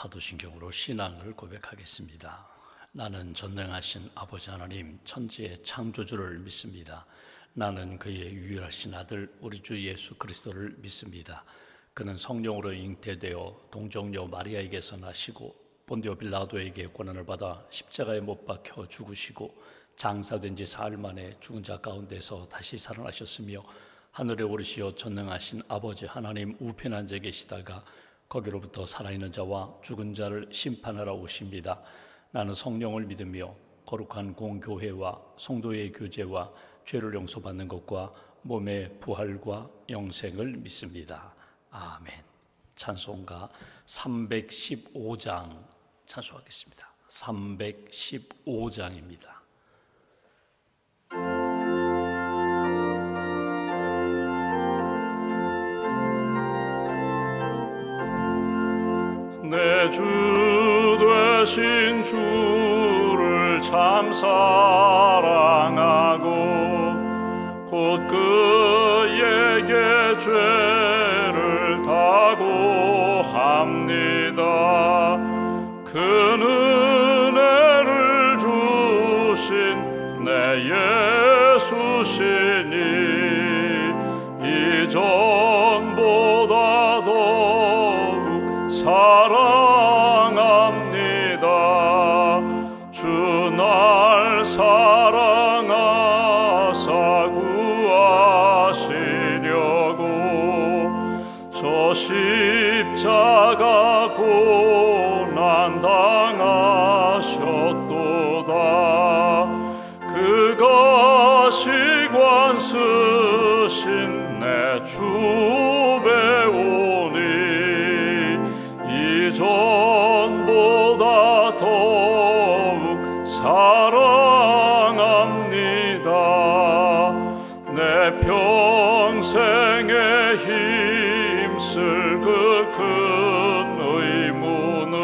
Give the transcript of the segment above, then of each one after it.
사도신경으로 신앙을 고백하겠습니다. 나는 전능하신 아버지 하나님 천지의 창조주를 믿습니다. 나는 그의 유일하신 아들 우리 주 예수 그리스도를 믿습니다. 그는 성령으로 잉태되어 동정녀 마리아에게서 나시고 본디오 빌라도에게 고난을 받아 십자가에 못 박혀 죽으시고 장사된 지 사흘 만에 죽은 자 가운데서 다시 살아나셨으며 하늘에 오르시어 전능하신 아버지 하나님 우편에 앉아 계시다가 거기로부터 살아있는 자와 죽은 자를 심판하러 오십니다. 나는 성령을 믿으며 거룩한 공교회와 성도의 교제와 죄를 용서받는 것과 몸의 부활과 영생을 믿습니다. 아멘. 찬송가 315장 찬송하겠습니다. 315장입니다. 내 주 되신 주를 참 사랑하고 곧 그에게 죄를 다고 합니다. 그 은혜를 주신 내 예수시니 이전보다 더욱 사랑합니다. 주 날 사랑하사 구하시려고 저 십자가 고난 당하셨도다. 그가 시관 쓰신 내 주 배우니 이전보다 더욱 사랑합니다. 내 평생에 힘쓸 그 큰 의무는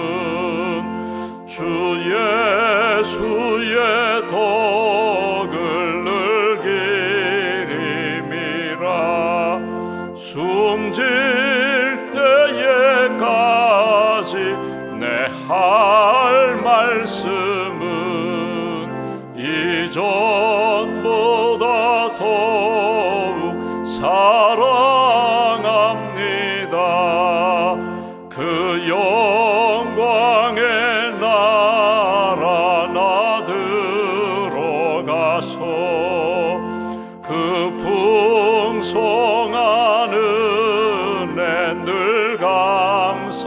주 예수의 덕을 늘기림이라. 숨질 때에까지 내 할 말씀은 이전보다 더욱 사랑합니다. 그 영광의 나라 나 들어가서 그 풍성한 은혜 늘 감사하리.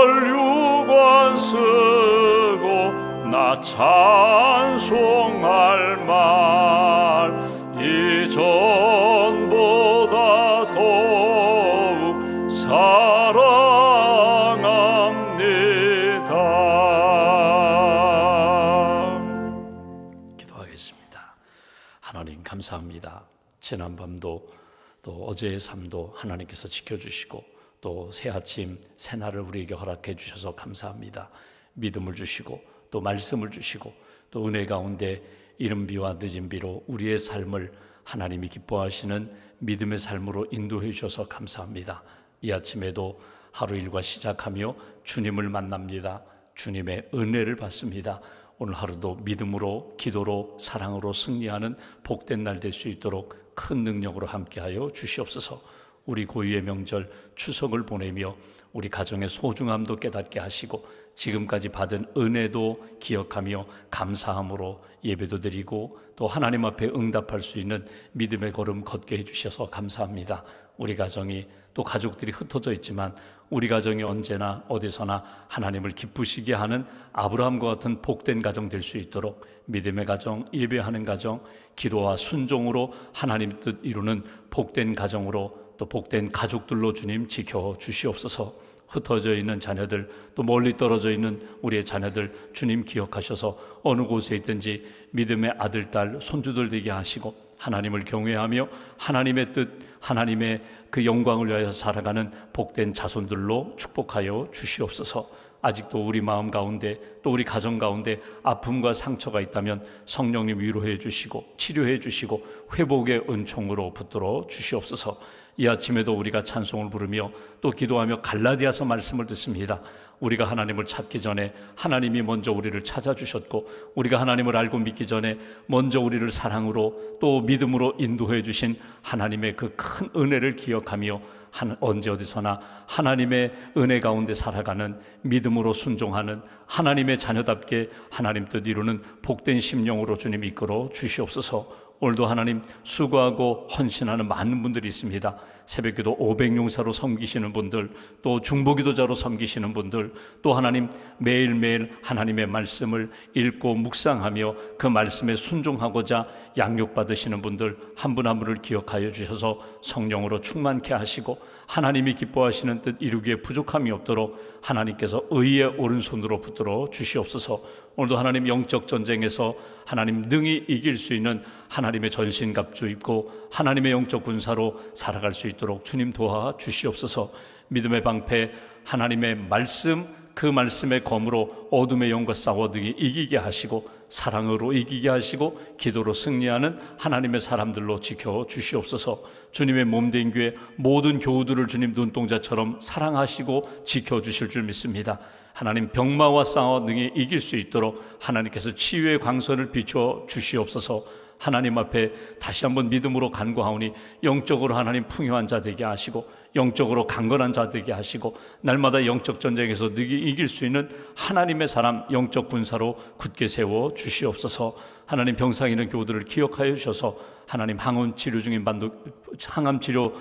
금멸유관 쓰고 나 찬송할 말 이전보다 더욱 사랑합니다. 기도하겠습니다. 하나님 감사합니다. 지난밤도 또 어제의 삶도 하나님께서 지켜주시고 또 새아침 새날을 우리에게 허락해 주셔서 감사합니다. 믿음을 주시고 또 말씀을 주시고 또 은혜 가운데 이른 비와 늦은 비로 우리의 삶을 하나님이 기뻐하시는 믿음의 삶으로 인도해 주셔서 감사합니다. 이 아침에도 하루 일과 시작하며 주님을 만납니다. 주님의 은혜를 받습니다. 오늘 하루도 믿음으로 기도로 사랑으로 승리하는 복된 날 될 수 있도록 큰 능력으로 함께하여 주시옵소서. 우리 고유의 명절 추석을 보내며 우리 가정의 소중함도 깨닫게 하시고 지금까지 받은 은혜도 기억하며 감사함으로 예배도 드리고 또 하나님 앞에 응답할 수 있는 믿음의 걸음 걷게 해주셔서 감사합니다. 우리 가정이 또 가족들이 흩어져 있지만 우리 가정이 언제나 어디서나 하나님을 기쁘시게 하는 아브라함과 같은 복된 가정 될 수 있도록 믿음의 가정, 예배하는 가정, 기도와 순종으로 하나님 뜻 이루는 복된 가정으로 또 복된 가족들로 주님 지켜 주시옵소서. 흩어져 있는 자녀들 또 멀리 떨어져 있는 우리의 자녀들 주님 기억하셔서 어느 곳에 있든지 믿음의 아들, 딸, 손주들 되게 하시고 하나님을 경외하며 하나님의 뜻, 하나님의 그 영광을 위하여 살아가는 복된 자손들로 축복하여 주시옵소서. 아직도 우리 마음 가운데 또 우리 가정 가운데 아픔과 상처가 있다면 성령님 위로해 주시고 치료해 주시고 회복의 은총으로 붙들어 주시옵소서. 이 아침에도 우리가 찬송을 부르며 또 기도하며 갈라디아서 말씀을 듣습니다. 우리가 하나님을 찾기 전에 하나님이 먼저 우리를 찾아주셨고, 우리가 하나님을 알고 믿기 전에 먼저 우리를 사랑으로 또 믿음으로 인도해 주신 하나님의 그 큰 은혜를 기억하며 언제 어디서나 하나님의 은혜 가운데 살아가는, 믿음으로 순종하는 하나님의 자녀답게 하나님 뜻 이루는 복된 심령으로 주님 이끌어 주시옵소서. 오늘도 하나님 수고하고 헌신하는 많은 분들이 있습니다. 새벽기도 500용사로 섬기시는 분들, 또 중보기도자로 섬기시는 분들, 또 하나님 매일매일 하나님의 말씀을 읽고 묵상하며 그 말씀에 순종하고자 양육받으시는 분들 한 분 한 분을 기억하여 주셔서 성령으로 충만케 하시고 하나님이 기뻐하시는 뜻 이루기에 부족함이 없도록 하나님께서 의의 오른손으로 붙들어 주시옵소서. 오늘도 하나님 영적 전쟁에서 하나님 능히 이길 수 있는 하나님의 전신갑주 입고 하나님의 영적 군사로 살아갈 수 있도록 주님 도와 주시옵소서. 믿음의 방패 하나님의 말씀, 그 말씀의 검으로 어둠의 영과 싸워 등이 이기게 하시고 사랑으로 이기게 하시고 기도로 승리하는 하나님의 사람들로 지켜 주시옵소서. 주님의 몸된 교회 모든 교우들을 주님 눈동자처럼 사랑하시고 지켜주실 줄 믿습니다. 하나님 병마와 싸워 능히 이길 수 있도록 하나님께서 치유의 광선을 비춰 주시옵소서. 하나님 앞에 다시 한번 믿음으로 간구하오니 영적으로 하나님 풍요한 자 되게 하시고 영적으로 강건한 자 되게 하시고 날마다 영적 전쟁에서 능히 이길 수 있는 하나님의 사람 영적 군사로 굳게 세워 주시옵소서. 하나님 병상 있는 교우들을 기억하여 주셔서 하나님 항암 치료 중인 항암 치료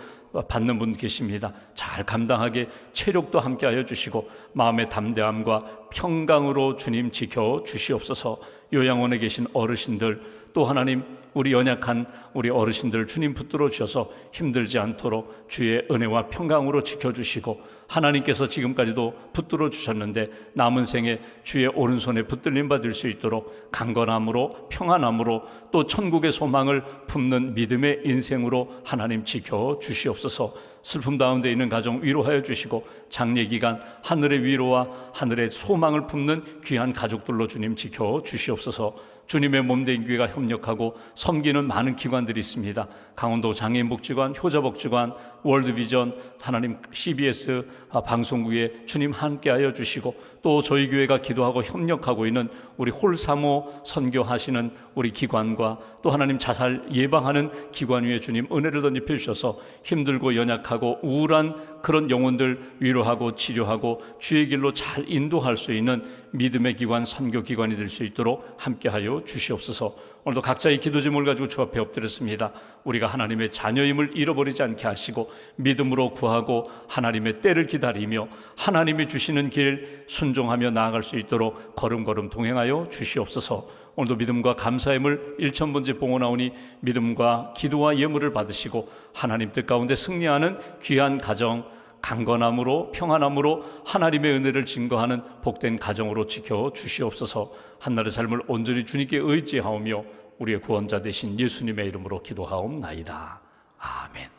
받는 분 계십니다. 잘 감당하게 체력도 함께하여 주시고 마음의 담대함과 평강으로 주님 지켜 주시옵소서. 요양원에 계신 어르신들 또 하나님 우리 연약한 우리 어르신들 주님 붙들어 주셔서 힘들지 않도록 주의 은혜와 평강으로 지켜주시고 하나님께서 지금까지도 붙들어 주셨는데 남은 생에 주의 오른손에 붙들림 받을 수 있도록 강건함으로 평안함으로 또 천국의 소망을 품는 믿음의 인생으로 하나님 지켜 주시옵소서. 슬픔 가운데 있는 가정 위로하여 주시고 장례기간 하늘의 위로와 하늘의 소망을 품는 귀한 가족들로 주님 지켜 주시옵소서. 주님의 몸된 교회가 협력하고 섬기는 많은 기관들이 있습니다. 강원도 장애인복지관, 효자복지관, 월드비전, 하나님 CBS 방송국에 주님 함께하여 주시고 또 저희 교회가 기도하고 협력하고 있는 우리 홀사모 선교하시는 우리 기관과 또 하나님 자살 예방하는 기관 위에 주님 은혜를 덧입혀 주셔서 힘들고 연약하고 우울한 그런 영혼들 위로하고 치료하고 주의 길로 잘 인도할 수 있는 믿음의 기관, 선교 기관이 될 수 있도록 함께하여 주시옵소서. 오늘도 각자의 기도 제목을 가지고 주 앞에 엎드렸습니다. 우리가 하나님의 자녀임을 잃어버리지 않게 하시고 믿음으로 구하고 하나님의 때를 기다리며 하나님이 주시는 길 순종하며 나아갈 수 있도록 걸음걸음 동행하여 주시옵소서. 오늘도 믿음과 감사의 물 1000번째 봉헌하오니 믿음과 기도와 예물을 받으시고 하나님 뜻 가운데 승리하는 귀한 가정 강건함으로 평안함으로 하나님의 은혜를 증거하는 복된 가정으로 지켜 주시옵소서. 한날의 삶을 온전히 주님께 의지하오며 우리의 구원자 되신 예수님의 이름으로 기도하옵나이다. 아멘.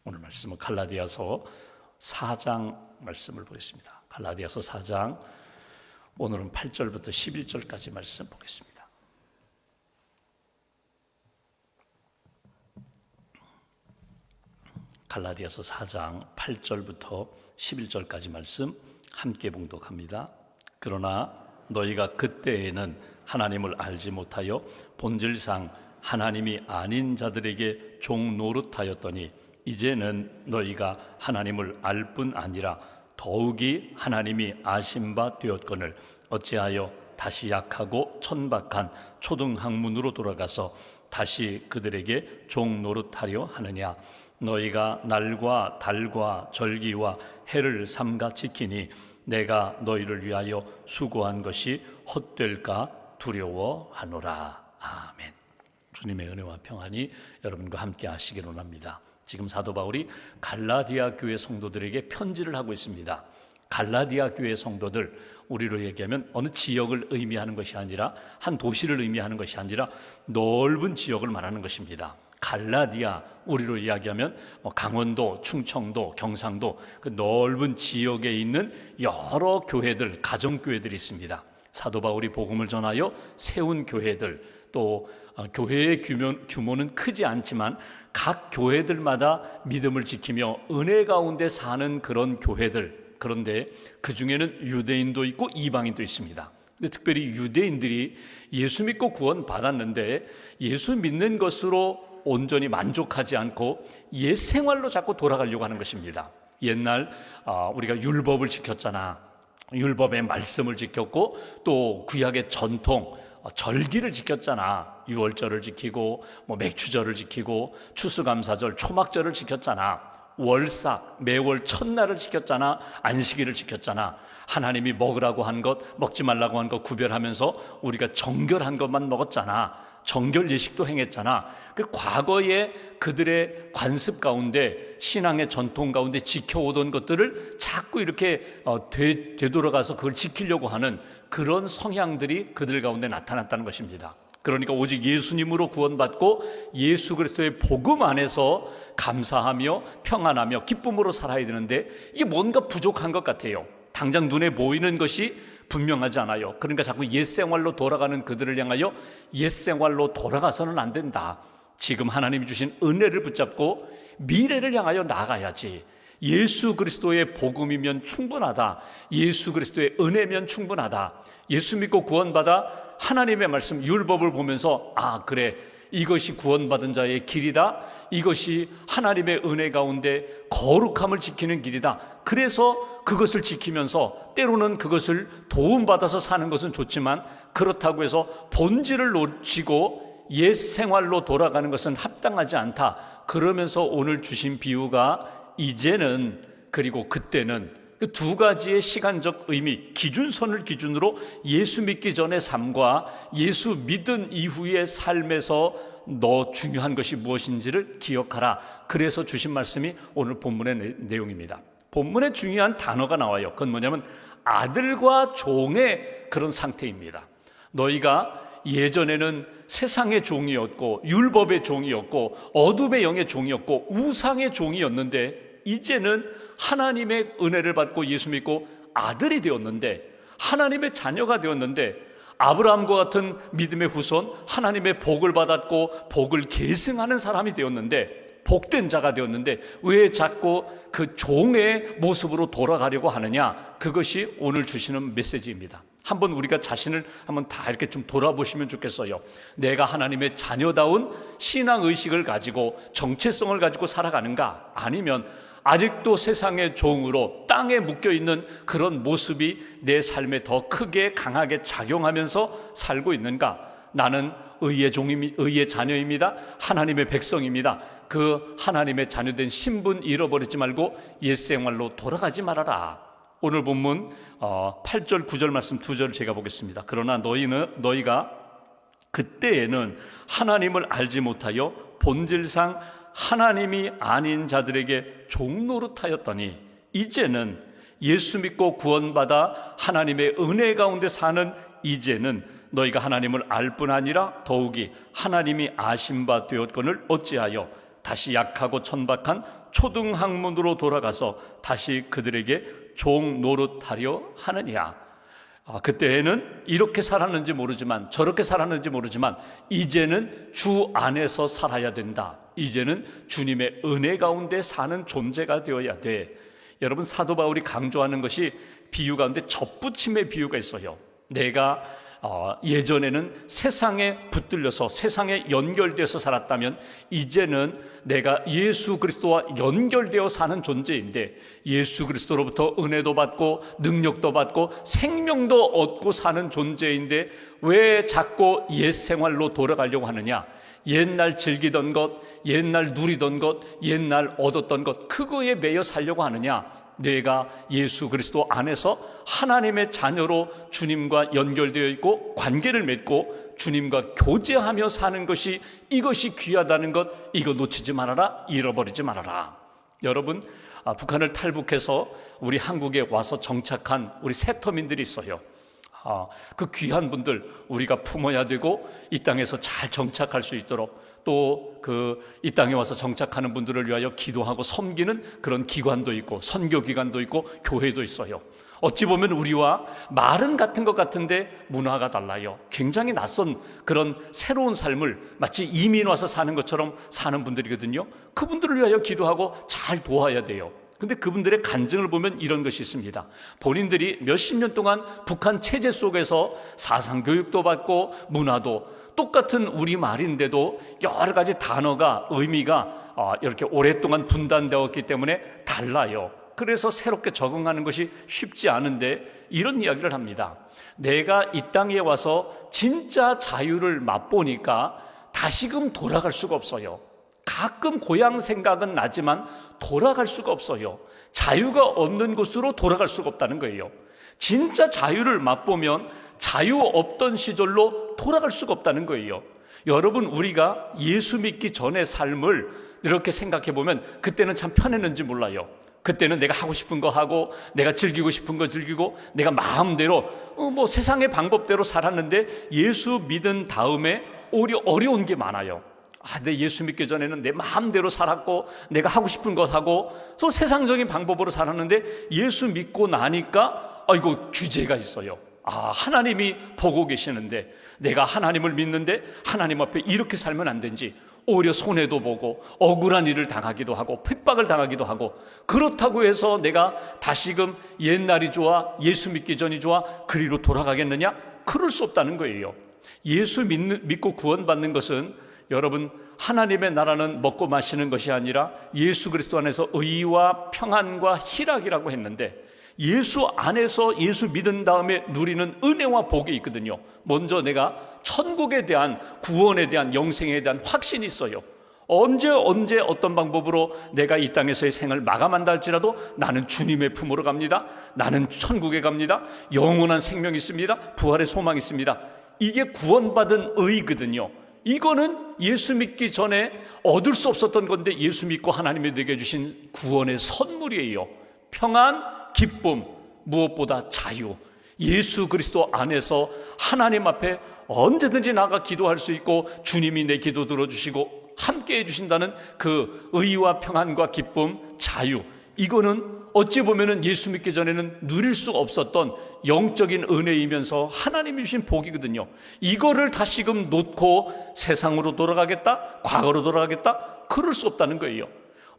오늘 말씀은 갈라디아서 4장 말씀을 보겠습니다. 갈라디아서 4장 오늘은 8절부터 11절까지 말씀 보겠습니다. 갈라디아서 4장 8절부터 11절까지 말씀 함께 봉독합니다. 그러나 너희가 그때에는 하나님을 알지 못하여 본질상 하나님이 아닌 자들에게 종 노릇하였더니 이제는 너희가 하나님을 알 뿐 아니라 더욱이 하나님이 아신 바 되었거늘 어찌하여 다시 약하고 천박한 초등학문으로 돌아가서 다시 그들에게 종 노릇하려 하느냐. 너희가 날과 달과 절기와 해를 삼가 지키니 내가 너희를 위하여 수고한 것이 헛될까 두려워하노라. 아멘. 주님의 은혜와 평안이 여러분과 함께 하시기를 원합니다. 지금 사도 바울이 갈라디아 교회 성도들에게 편지를 하고 있습니다. 갈라디아 교회 성도들, 우리로 얘기하면 어느 지역을 의미하는 것이 아니라 한 도시를 의미하는 것이 아니라 넓은 지역을 말하는 것입니다. 갈라디아, 우리로 이야기하면 강원도, 충청도, 경상도 그 넓은 지역에 있는 여러 교회들, 가정교회들이 있습니다. 사도 바울이 복음을 전하여 세운 교회들, 또 교회의 규모는 크지 않지만 각 교회들마다 믿음을 지키며 은혜 가운데 사는 그런 교회들, 그런데 그 중에는 유대인도 있고 이방인도 있습니다. 근데 특별히 유대인들이 예수 믿고 구원 받았는데 예수 믿는 것으로 온전히 만족하지 않고 옛 생활로 자꾸 돌아가려고 하는 것입니다. 옛날 우리가 율법을 지켰잖아. 율법의 말씀을 지켰고 또 구약의 전통 절기를 지켰잖아. 유월절을 지키고 맥추절을 지키고 추수감사절, 초막절을 지켰잖아. 월삭, 매월 첫날을 지켰잖아. 안식일을 지켰잖아. 하나님이 먹으라고 한 것, 먹지 말라고 한 것 구별하면서 우리가 정결한 것만 먹었잖아. 정결 예식도 행했잖아. 그 과거에 그들의 관습 가운데, 신앙의 전통 가운데 지켜오던 것들을 자꾸 이렇게 되돌아가서 그걸 지키려고 하는 그런 성향들이 그들 가운데 나타났다는 것입니다. 그러니까 오직 예수님으로 구원받고 예수 그리스도의 복음 안에서 감사하며 평안하며 기쁨으로 살아야 되는데 이게 뭔가 부족한 것 같아요. 당장 눈에 보이는 것이 분명하지 않아요. 그러니까 자꾸 옛생활로 돌아가는 그들을 향하여 옛생활로 돌아가서는 안 된다. 지금 하나님이 주신 은혜를 붙잡고 미래를 향하여 나아가야지. 예수 그리스도의 복음이면 충분하다. 예수 그리스도의 은혜면 충분하다. 예수 믿고 구원받아 하나님의 말씀 율법을 보면서 그래, 이것이 구원받은 자의 길이다. 이것이 하나님의 은혜 가운데 거룩함을 지키는 길이다. 그래서 그것을 지키면서 때로는 그것을 도움받아서 사는 것은 좋지만 그렇다고 해서 본질을 놓치고 옛 생활로 돌아가는 것은 합당하지 않다. 그러면서 오늘 주신 비유가 이제는 그리고 그때는 그 두 가지의 시간적 의미, 기준선을 기준으로 예수 믿기 전의 삶과 예수 믿은 이후의 삶에서 너 중요한 것이 무엇인지를 기억하라. 그래서 주신 말씀이 오늘 본문의 내용입니다. 본문에 중요한 단어가 나와요. 그건 뭐냐면 아들과 종의 그런 상태입니다. 너희가 예전에는 세상의 종이었고 율법의 종이었고 어둠의 영의 종이었고 우상의 종이었는데 이제는 하나님의 은혜를 받고 예수 믿고 아들이 되었는데 하나님의 자녀가 되었는데 아브라함과 같은 믿음의 후손, 하나님의 복을 받았고 복을 계승하는 사람이 되었는데 복된 자가 되었는데 왜 자꾸 그 종의 모습으로 돌아가려고 하느냐? 그것이 오늘 주시는 메시지입니다. 한번 우리가 자신을 한번 다 이렇게 좀 돌아보시면 좋겠어요. 내가 하나님의 자녀다운 신앙의식을 가지고 정체성을 가지고 살아가는가? 아니면 아직도 세상의 종으로 땅에 묶여있는 그런 모습이 내 삶에 더 크게 강하게 작용하면서 살고 있는가? 나는 의의 종입니다. 의의 자녀입니다. 하나님의 백성입니다. 그 하나님의 자녀된 신분 잃어버리지 말고 옛생활로 돌아가지 말아라. 오늘 본문 8절 9절 말씀 2절을 제가 보겠습니다. 그러나 너희가 그때에는 하나님을 알지 못하여 본질상 하나님이 아닌 자들에게 종노릇하였더니 이제는 예수 믿고 구원받아 하나님의 은혜 가운데 사는 이제는 너희가 하나님을 알 뿐 아니라 더욱이 하나님이 아신 바 되었거늘 어찌하여 다시 약하고 천박한 초등학문으로 돌아가서 다시 그들에게 종노릇하려 하느냐. 그때에는 이렇게 살았는지 모르지만 저렇게 살았는지 모르지만 이제는 주 안에서 살아야 된다. 이제는 주님의 은혜 가운데 사는 존재가 되어야 돼. 여러분, 사도 바울이 강조하는 것이 비유 가운데 접붙임의 비유가 있어요. 내가 예전에는 세상에 붙들려서 세상에 연결되어서 살았다면 이제는 내가 예수 그리스도와 연결되어 사는 존재인데 예수 그리스도로부터 은혜도 받고 능력도 받고 생명도 얻고 사는 존재인데 왜 자꾸 옛 생활로 돌아가려고 하느냐? 옛날 즐기던 것, 옛날 누리던 것, 옛날 얻었던 것, 그거에 매여 살려고 하느냐? 내가 예수 그리스도 안에서 하나님의 자녀로 주님과 연결되어 있고 관계를 맺고 주님과 교제하며 사는 것이 이것이 귀하다는 것, 이거 놓치지 말아라, 잃어버리지 말아라. 여러분, 북한을 탈북해서 우리 한국에 와서 정착한 우리 세터민들이 있어요. 그 귀한 분들 우리가 품어야 되고 이 땅에서 잘 정착할 수 있도록 또 이 땅에 와서 정착하는 분들을 위하여 기도하고 섬기는 그런 기관도 있고 선교기관도 있고 교회도 있어요. 어찌 보면 우리와 말은 같은 것 같은데 문화가 달라요. 굉장히 낯선 그런 새로운 삶을 마치 이민 와서 사는 것처럼 사는 분들이거든요. 그분들을 위하여 기도하고 잘 도와야 돼요. 근데 그분들의 간증을 보면 이런 것이 있습니다. 본인들이 몇십 년 동안 북한 체제 속에서 사상 교육도 받고 문화도 똑같은 우리말인데도 여러 가지 단어가 의미가 이렇게 오랫동안 분단되었기 때문에 달라요. 그래서 새롭게 적응하는 것이 쉽지 않은데 이런 이야기를 합니다. 내가 이 땅에 와서 진짜 자유를 맛보니까 다시금 돌아갈 수가 없어요. 가끔 고향 생각은 나지만 돌아갈 수가 없어요. 자유가 없는 곳으로 돌아갈 수가 없다는 거예요. 진짜 자유를 맛보면 자유 없던 시절로 돌아갈 수가 없다는 거예요. 여러분, 우리가 예수 믿기 전의 삶을 이렇게 생각해 보면 그때는 참 편했는지 몰라요. 그때는 내가 하고 싶은 거 하고 내가 즐기고 싶은 거 즐기고 내가 마음대로 세상의 방법대로 살았는데 예수 믿은 다음에 오히려 어려운 게 많아요. 내 예수 믿기 전에는 내 마음대로 살았고 내가 하고 싶은 것 하고 또 세상적인 방법으로 살았는데 예수 믿고 나니까 규제가 있어요. 하나님이 보고 계시는데 내가 하나님을 믿는데 하나님 앞에 이렇게 살면 안 되지. 오히려 손해도 보고 억울한 일을 당하기도 하고 핍박을 당하기도 하고, 그렇다고 해서 내가 다시금 옛날이 좋아 예수 믿기 전이 좋아 그리로 돌아가겠느냐? 그럴 수 없다는 거예요. 예수 믿고 구원받는 것은 여러분, 하나님의 나라는 먹고 마시는 것이 아니라 예수 그리스도 안에서 의와 평안과 희락이라고 했는데, 예수 안에서 예수 믿은 다음에 누리는 은혜와 복이 있거든요. 먼저 내가 천국에 대한, 구원에 대한, 영생에 대한 확신이 있어요. 언제 어떤 방법으로 내가 이 땅에서의 생을 마감한다 할지라도 나는 주님의 품으로 갑니다. 나는 천국에 갑니다. 영원한 생명이 있습니다. 부활의 소망이 있습니다. 이게 구원받은 의거든요. 이거는 예수 믿기 전에 얻을 수 없었던 건데 예수 믿고 하나님이 내게 주신 구원의 선물이에요. 평안, 기쁨, 무엇보다 자유. 예수 그리스도 안에서 하나님 앞에 언제든지 나가 기도할 수 있고 주님이 내 기도 들어주시고 함께 해주신다는 그 의와 평안과 기쁨, 자유, 이거는 어찌 보면 예수 믿기 전에는 누릴 수 없었던 영적인 은혜이면서 하나님이 주신 복이거든요. 이거를 다시금 놓고 세상으로 돌아가겠다, 과거로 돌아가겠다, 그럴 수 없다는 거예요.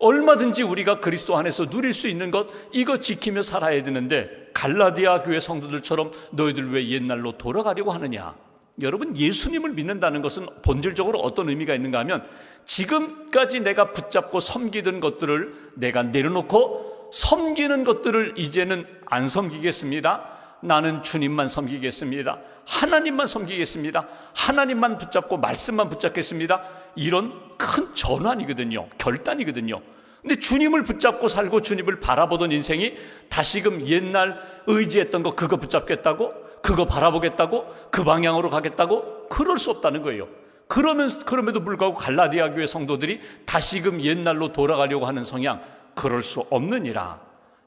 얼마든지 우리가 그리스도 안에서 누릴 수 있는 것, 이거 지키며 살아야 되는데 갈라디아 교회 성도들처럼 너희들 왜 옛날로 돌아가려고 하느냐? 여러분, 예수님을 믿는다는 것은 본질적으로 어떤 의미가 있는가 하면 지금까지 내가 붙잡고 섬기던 것들을 내가 내려놓고 섬기는 것들을 이제는 안 섬기겠습니다. 나는 주님만 섬기겠습니다. 하나님만 섬기겠습니다. 하나님만 붙잡고 말씀만 붙잡겠습니다. 이런 큰 전환이거든요. 결단이거든요. 근데 주님을 붙잡고 살고 주님을 바라보던 인생이 다시금 옛날 의지했던 거 그거 붙잡겠다고, 그거 바라보겠다고, 그 방향으로 가겠다고, 그럴 수 없다는 거예요. 그럼에도 불구하고 갈라디아 교회 성도들이 다시금 옛날로 돌아가려고 하는 성향, 그럴 수 없느니라.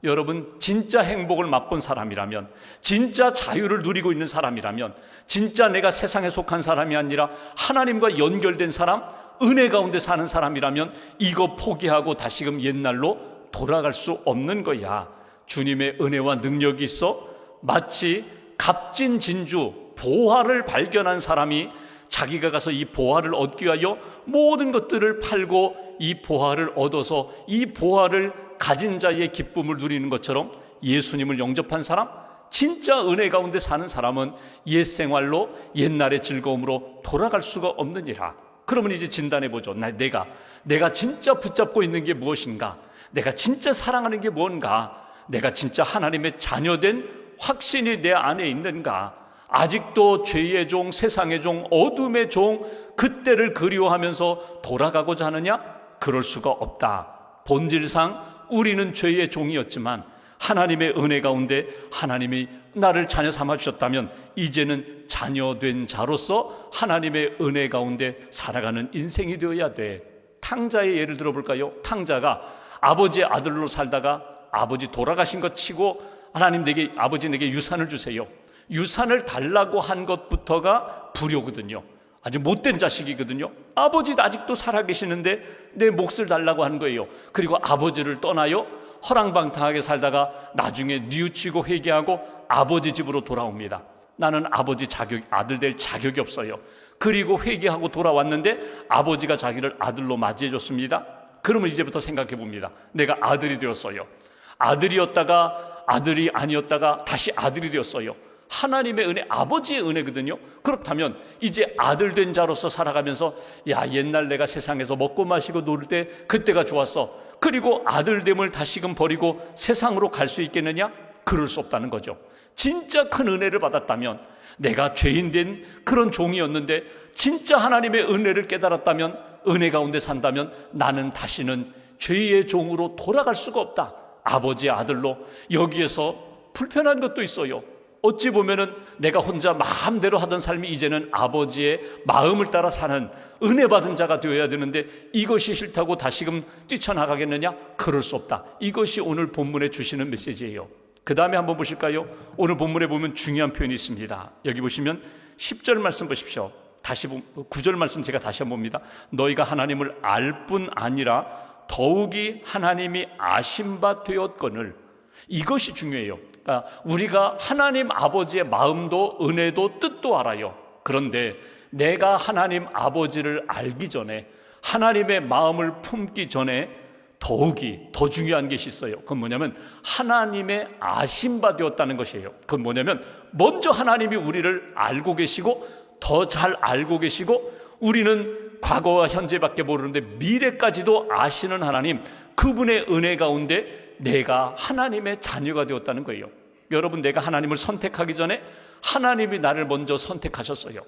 여러분, 진짜 행복을 맛본 사람이라면, 진짜 자유를 누리고 있는 사람이라면, 진짜 내가 세상에 속한 사람이 아니라 하나님과 연결된 사람, 은혜 가운데 사는 사람이라면 이거 포기하고 다시금 옛날로 돌아갈 수 없는 거야. 주님의 은혜와 능력이 있어 마치 값진 진주, 보화를 발견한 사람이 자기가 가서 이 보화를 얻기 위하여 모든 것들을 팔고 이 보화를 얻어서 이 보화를 가진 자의 기쁨을 누리는 것처럼 예수님을 영접한 사람, 진짜 은혜 가운데 사는 사람은 옛 생활로, 옛날의 즐거움으로 돌아갈 수가 없느니라. 그러면 이제 진단해 보죠. 내가 진짜 붙잡고 있는 게 무엇인가? 내가 진짜 사랑하는 게 뭔가? 내가 진짜 하나님의 자녀된 확신이 내 안에 있는가? 아직도 죄의 종, 세상의 종, 어둠의 종, 그때를 그리워하면서 돌아가고자 하느냐? 그럴 수가 없다. 본질상 우리는 죄의 종이었지만 하나님의 은혜 가운데 하나님이 나를 자녀 삼아 주셨다면 이제는 자녀된 자로서 하나님의 은혜 가운데 살아가는 인생이 되어야 돼. 탕자의 예를 들어볼까요? 탕자가 아버지의 아들로 살다가 아버지 돌아가신 것 치고 하나님 아버지 내게 유산을 주세요. 유산을 달라고 한 것부터가 불효거든요. 아주 못된 자식이거든요. 아버지도 아직도 살아계시는데 내 몫을 달라고 하는 거예요. 그리고 아버지를 떠나요 허랑방탕하게 살다가 나중에 뉘우치고 회개하고 아버지 집으로 돌아옵니다. 나는 아들 될 자격이 없어요. 그리고 회개하고 돌아왔는데 아버지가 자기를 아들로 맞이해 줬습니다. 그러면 이제부터 생각해 봅니다. 내가 아들이 되었어요. 아들이었다가 아들이 아니었다가 다시 아들이 되었어요. 하나님의 은혜, 아버지의 은혜거든요. 그렇다면 이제 아들 된 자로서 살아가면서 옛날 내가 세상에서 먹고 마시고 놀 때 그때가 좋았어. 그리고 아들됨을 다시금 버리고 세상으로 갈 수 있겠느냐? 그럴 수 없다는 거죠. 진짜 큰 은혜를 받았다면, 내가 죄인 된 그런 종이었는데 진짜 하나님의 은혜를 깨달았다면, 은혜 가운데 산다면 나는 다시는 죄의 종으로 돌아갈 수가 없다. 아버지의 아들로. 여기에서 불편한 것도 있어요. 어찌 보면은 내가 혼자 마음대로 하던 삶이 이제는 아버지의 마음을 따라 사는 은혜 받은 자가 되어야 되는데, 이것이 싫다고 다시금 뛰쳐나가겠느냐? 그럴 수 없다. 이것이 오늘 본문에 주시는 메시지예요. 그 다음에 한번 보실까요? 오늘 본문에 보면 중요한 표현이 있습니다. 여기 보시면 10절 말씀 보십시오. 9절 말씀 제가 다시 한번 봅니다. 너희가 하나님을 알 뿐 아니라 더욱이 하나님이 아신 바 되었거늘. 이것이 중요해요. 그러니까 우리가 하나님 아버지의 마음도 은혜도 뜻도 알아요. 그런데 내가 하나님 아버지를 알기 전에, 하나님의 마음을 품기 전에 더욱이 더 중요한 것이 있어요. 그건 뭐냐면 하나님의 아신 바 되었다는 것이에요. 그건 뭐냐면 먼저 하나님이 우리를 알고 계시고 더 잘 알고 계시고, 우리는 과거와 현재밖에 모르는데 미래까지도 아시는 하나님, 그분의 은혜 가운데 내가 하나님의 자녀가 되었다는 거예요. 여러분, 내가 하나님을 선택하기 전에 하나님이 나를 먼저 선택하셨어요.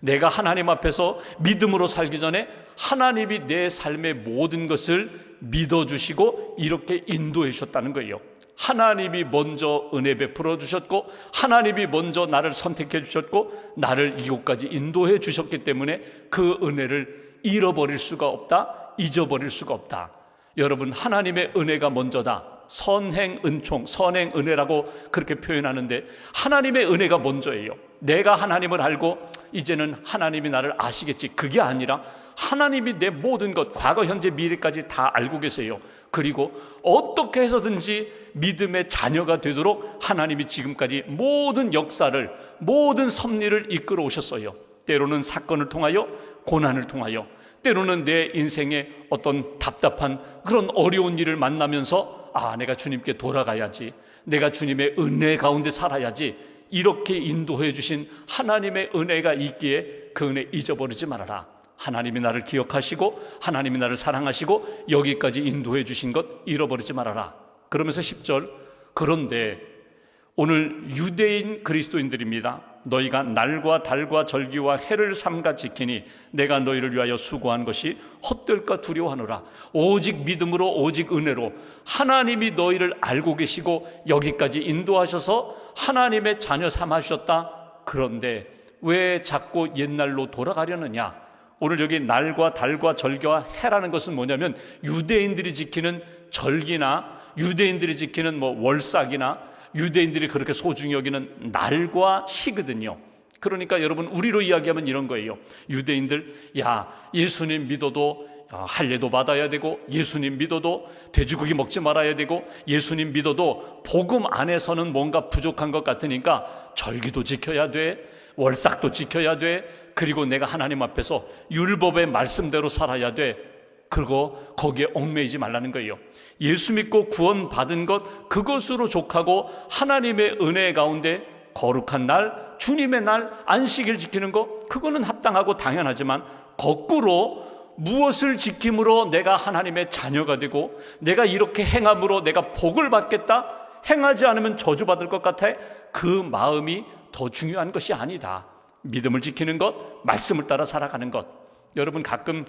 내가 하나님 앞에서 믿음으로 살기 전에 하나님이 내 삶의 모든 것을 믿어주시고 이렇게 인도해 주셨다는 거예요. 하나님이 먼저 은혜 베풀어 주셨고, 하나님이 먼저 나를 선택해 주셨고, 나를 이곳까지 인도해 주셨기 때문에 그 은혜를 잃어버릴 수가 없다, 잊어버릴 수가 없다. 여러분, 하나님의 은혜가 먼저다. 선행 은총, 선행 은혜라고 그렇게 표현하는데, 하나님의 은혜가 먼저예요. 내가 하나님을 알고 이제는 하나님이 나를 아시겠지, 그게 아니라 하나님이 내 모든 것, 과거 현재 미래까지 다 알고 계세요. 그리고 어떻게 해서든지 믿음의 자녀가 되도록 하나님이 지금까지 모든 역사를, 모든 섭리를 이끌어 오셨어요. 때로는 사건을 통하여, 고난을 통하여, 때로는 내 인생에 어떤 답답한 그런 어려운 일을 만나면서 내가 주님께 돌아가야지, 내가 주님의 은혜 가운데 살아야지, 이렇게 인도해 주신 하나님의 은혜가 있기에 그 은혜 잊어버리지 말아라. 하나님이 나를 기억하시고 하나님이 나를 사랑하시고 여기까지 인도해 주신 것 잃어버리지 말아라. 그러면서 10절, 그런데 오늘 유대인 그리스도인들입니다. 너희가 날과 달과 절기와 해를 삼가 지키니 내가 너희를 위하여 수고한 것이 헛될까 두려워하노라. 오직 믿음으로, 오직 은혜로 하나님이 너희를 알고 계시고 여기까지 인도하셔서 하나님의 자녀 삼으셨다. 그런데 왜 자꾸 옛날로 돌아가려느냐? 오늘 여기 날과 달과 절기와 해라는 것은 뭐냐면 유대인들이 지키는 절기나 유대인들이 지키는 월삭이나 유대인들이 그렇게 소중히 여기는 날과 시거든요. 그러니까 여러분, 우리로 이야기하면 이런 거예요. 유대인들, 예수님 믿어도 할례도 받아야 되고, 예수님 믿어도 돼지고기 먹지 말아야 되고, 예수님 믿어도 복음 안에서는 뭔가 부족한 것 같으니까 절기도 지켜야 돼, 월삭도 지켜야 돼, 그리고 내가 하나님 앞에서 율법의 말씀대로 살아야 돼. 그리고 거기에 얽매이지 말라는 거예요. 예수 믿고 구원 받은 것, 그것으로 족하고 하나님의 은혜 가운데 거룩한 날, 주님의 날, 안식일 지키는 것, 그거는 합당하고 당연하지만 거꾸로 무엇을 지킴으로 내가 하나님의 자녀가 되고 내가 이렇게 행함으로 내가 복을 받겠다, 행하지 않으면 저주받을 것 같아, 그 마음이 더 중요한 것이 아니다. 믿음을 지키는 것, 말씀을 따라 살아가는 것. 여러분, 가끔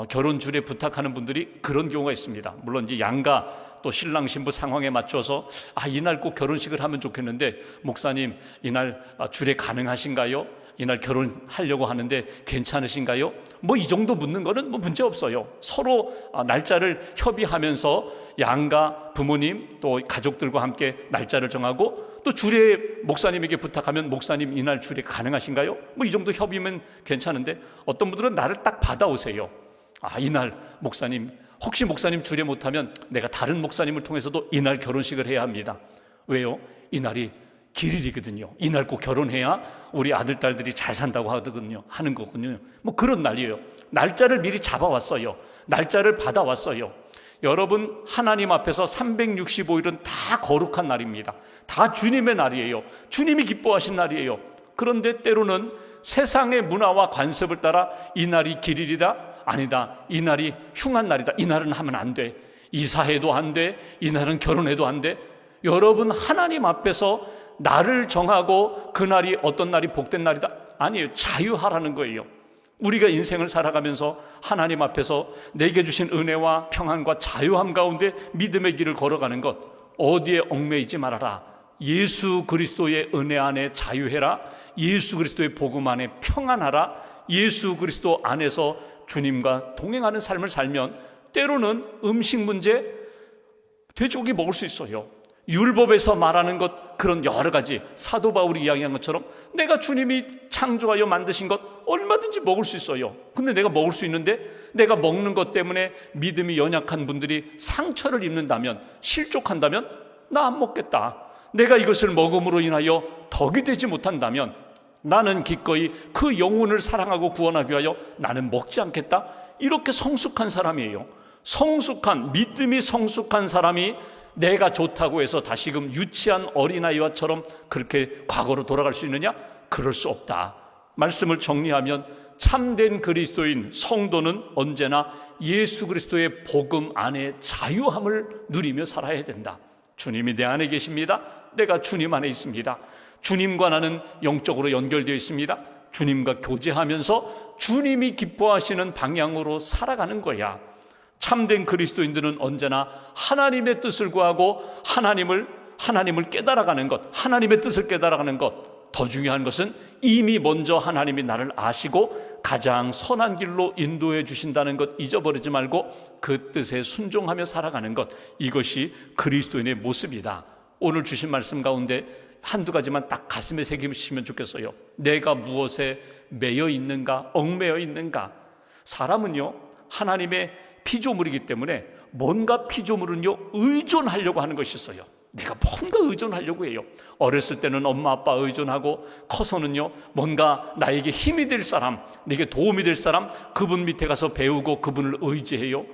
결혼 주례 부탁하는 분들이 그런 경우가 있습니다. 물론 이제 양가 또 신랑 신부 상황에 맞춰서 이날 꼭 결혼식을 하면 좋겠는데, 목사님 이날 주례 가능하신가요? 이날 결혼하려고 하는데 괜찮으신가요? 이 정도 묻는 거는 문제 없어요. 서로 날짜를 협의하면서 양가 부모님 또 가족들과 함께 날짜를 정하고, 또 주례 목사님에게 부탁하면 목사님 이날 주례 가능하신가요? 이 정도 협의면 괜찮은데, 어떤 분들은 나를 딱 받아오세요. 이날 목사님 혹시 목사님 주례 못하면 내가 다른 목사님을 통해서도 이날 결혼식을 해야 합니다. 왜요? 이날이 기일이거든요. 이날 꼭 결혼해야 우리 아들, 딸들이 잘 산다고 하는 거군요. 뭐 그런 날이에요. 날짜를 미리 잡아왔어요. 날짜를 받아왔어요. 여러분, 하나님 앞에서 365일은 다 거룩한 날입니다. 다 주님의 날이에요. 주님이 기뻐하신 날이에요. 그런데 때로는 세상의 문화와 관습을 따라 이 날이 기일이다, 아니다, 이 날이 흉한 날이다, 이 날은 하면 안 돼, 이사해도 안 돼, 이 날은 결혼해도 안 돼. 여러분, 하나님 앞에서 날을 정하고 그 날이 어떤 날이 복된 날이다, 아니에요. 자유하라는 거예요. 우리가 인생을 살아가면서 하나님 앞에서 내게 주신 은혜와 평안과 자유함 가운데 믿음의 길을 걸어가는 것, 어디에 얽매이지 말아라. 예수 그리스도의 은혜 안에 자유해라. 예수 그리스도의 복음 안에 평안하라. 예수 그리스도 안에서 주님과 동행하는 삶을 살면 때로는 음식 문제, 돼지고기 먹을 수 있어요. 율법에서 말하는 것, 그런 여러 가지 사도 바울이 이야기한 것처럼 내가 주님이 창조하여 만드신 것 얼마든지 먹을 수 있어요. 근데 내가 먹을 수 있는데 내가 먹는 것 때문에 믿음이 연약한 분들이 상처를 입는다면, 실족한다면 나 안 먹겠다. 내가 이것을 먹음으로 인하여 덕이 되지 못한다면 나는 기꺼이 그 영혼을 사랑하고 구원하기 위하여 나는 먹지 않겠다. 이렇게 성숙한 사람이에요. 성숙한, 믿음이 성숙한 사람이 내가 좋다고 해서 다시금 유치한 어린아이와처럼 그렇게 과거로 돌아갈 수 있느냐? 그럴 수 없다. 말씀을 정리하면 참된 그리스도인 성도는 언제나 예수 그리스도의 복음 안에 자유함을 누리며 살아야 된다. 주님이 내 안에 계십니다. 내가 주님 안에 있습니다. 주님과 나는 영적으로 연결되어 있습니다. 주님과 교제하면서 주님이 기뻐하시는 방향으로 살아가는 거야. 참된 그리스도인들은 언제나 하나님의 뜻을 구하고 하나님을 깨달아가는 것, 하나님의 뜻을 깨달아가는 것, 더 중요한 것은 이미 먼저 하나님이 나를 아시고 가장 선한 길로 인도해 주신다는 것 잊어버리지 말고 그 뜻에 순종하며 살아가는 것, 이것이 그리스도인의 모습이다. 오늘 주신 말씀 가운데 한두 가지만 딱 가슴에 새기시면 좋겠어요. 내가 무엇에 매여 있는가, 얽매여 있는가. 사람은요, 하나님의 피조물이기 때문에 뭔가 피조물은요, 의존하려고 하는 것이 있어요. 내가 뭔가 의존하려고 해요. 어렸을 때는 엄마 아빠 의존하고, 커서는요 뭔가 나에게 힘이 될 사람, 내게 도움이 될 사람, 그분 밑에 가서 배우고 그분을 의지해요.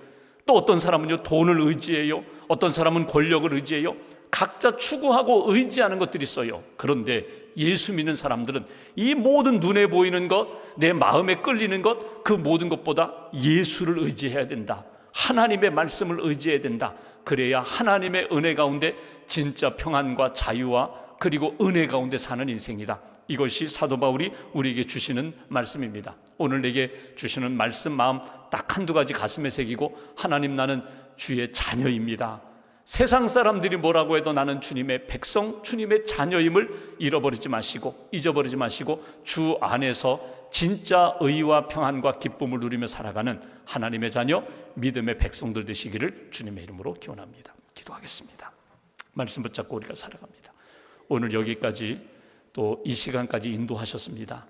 또 어떤 사람은요 돈을 의지해요. 어떤 사람은 권력을 의지해요. 각자 추구하고 의지하는 것들이 있어요. 그런데 예수 믿는 사람들은 이 모든 눈에 보이는 것, 내 마음에 끌리는 것, 그 모든 것보다 예수를 의지해야 된다. 하나님의 말씀을 의지해야 된다. 그래야 하나님의 은혜 가운데 진짜 평안과 자유와 그리고 은혜 가운데 사는 인생이다. 이것이 사도 바울이 우리에게 주시는 말씀입니다. 오늘 내게 주시는 말씀 마음 딱 한두 가지 가슴에 새기고, 하나님, 나는 주의 자녀입니다. 세상 사람들이 뭐라고 해도 나는 주님의 백성, 주님의 자녀임을 잊어버리지 마시고 주 안에서 진짜 의와 평안과 기쁨을 누리며 살아가는 하나님의 자녀, 믿음의 백성들 되시기를 주님의 이름으로 기원합니다. 기도하겠습니다. 말씀 붙잡고 우리가 살아갑니다. 오늘 여기까지 또 이 시간까지 인도하셨습니다.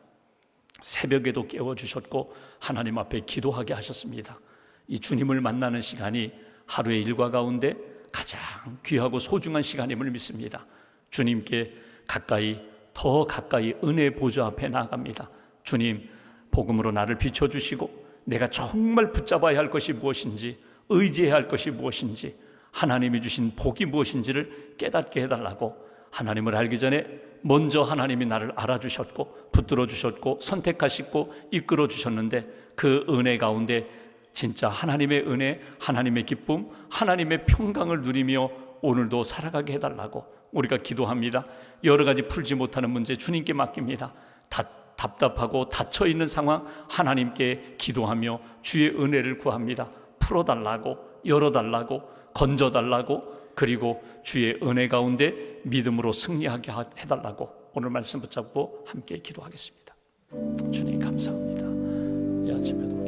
새벽에도 깨워주셨고 하나님 앞에 기도하게 하셨습니다. 이 주님을 만나는 시간이 하루의 일과 가운데 가장 귀하고 소중한 시간임을 믿습니다. 주님께 더 가까이 은혜 보좌 앞에 나아갑니다. 주님, 복음으로 나를 비춰주시고 내가 정말 붙잡아야 할 것이 무엇인지, 의지해야 할 것이 무엇인지, 하나님이 주신 복이 무엇인지를 깨닫게 해달라고, 하나님을 알기 전에 먼저 하나님이 나를 알아주셨고 붙들어 주셨고 선택하시고 이끌어 주셨는데, 그 은혜 가운데 진짜 하나님의 은혜, 하나님의 기쁨, 하나님의 평강을 누리며 오늘도 살아가게 해달라고 우리가 기도합니다. 여러 가지 풀지 못하는 문제 주님께 맡깁니다. 답답하고 닫혀있는 상황 하나님께 기도하며 주의 은혜를 구합니다. 풀어달라고, 열어달라고, 건져달라고, 그리고 주의 은혜 가운데 믿음으로 승리하게 해달라고 오늘 말씀 붙잡고 함께 기도하겠습니다. 주님 감사합니다. 이 아침에도